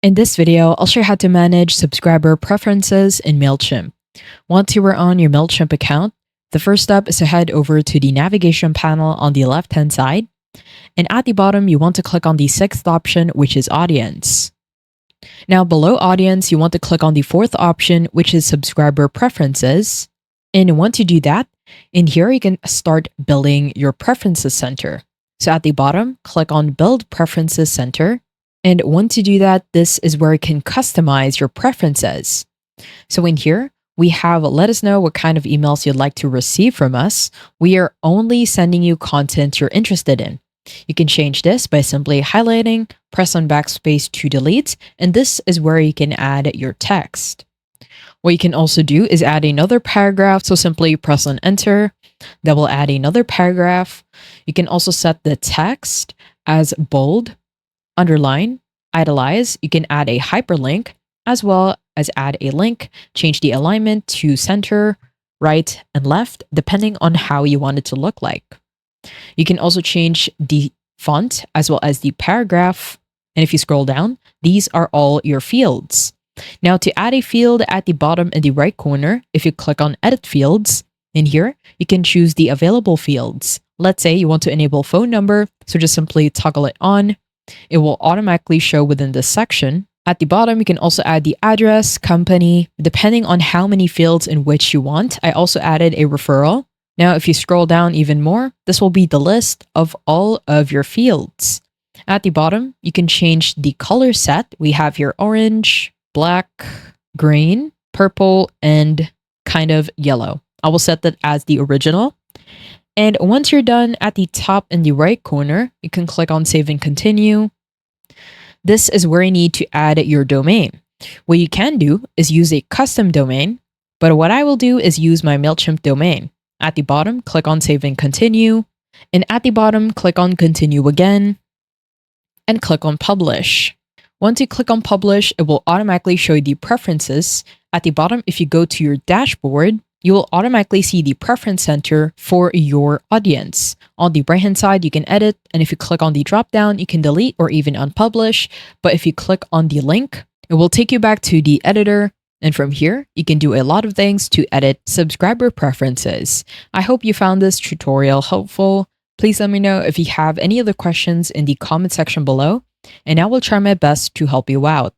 In this video, I'll show you how to manage subscriber preferences in Mailchimp. Once you are on your Mailchimp account, the first step is to head over to the navigation panel on the left-hand side. And at the bottom, you want to click on the sixth option, which is Audience. Now, below Audience, you want to click on the fourth option, which is Subscriber Preferences. And once you do that, in here, you can start building your Preferences Center. So at the bottom, click on Build Preferences Center. And once you do that, this is where you can customize your preferences. So in here, we have let us know what kind of emails you'd like to receive from us. We are only sending you content you're interested in. You can change this by simply highlighting, press on backspace to delete, and this is where you can add your text. What you can also do is add another paragraph, so simply press on enter. That will add another paragraph. You can also set the text as bold, underline, italize. You can add a hyperlink as well as add a link, change the alignment to center, right, and left, depending on how you want it to look like. You can also change the font as well as the paragraph. And if you scroll down, these are all your fields. Now, to add a field at the bottom in the right corner, if you click on Edit Fields, in here, you can choose the available fields. Let's say you want to enable phone number, so just simply toggle it on. It will automatically show within this section. At the bottom, you can also add the address, company, depending on how many fields in which you want. I also added a referral. Now, if you scroll down even more, this will be the list of all of your fields. At the bottom, you can change the color set. We have here orange, black, green, purple, and kind of yellow. I will set that as the original. And once you're done, at the top in the right corner, you can click on Save and Continue. This is where you need to add your domain. What you can do is use a custom domain, but what I will do is use my Mailchimp domain. At the bottom, click on Save and Continue. And at the bottom, click on Continue again, and click on Publish. Once you click on Publish, it will automatically show you the preferences. At the bottom, if you go to your dashboard, you will automatically see the preference center for your audience. On the right-hand side, you can edit, and if you click on the drop-down, you can delete or even unpublish. But if you click on the link, it will take you back to the editor, and from here, you can do a lot of things to edit subscriber preferences. I hope you found this tutorial helpful. Please let me know if you have any other questions in the comment section below, and I will try my best to help you out.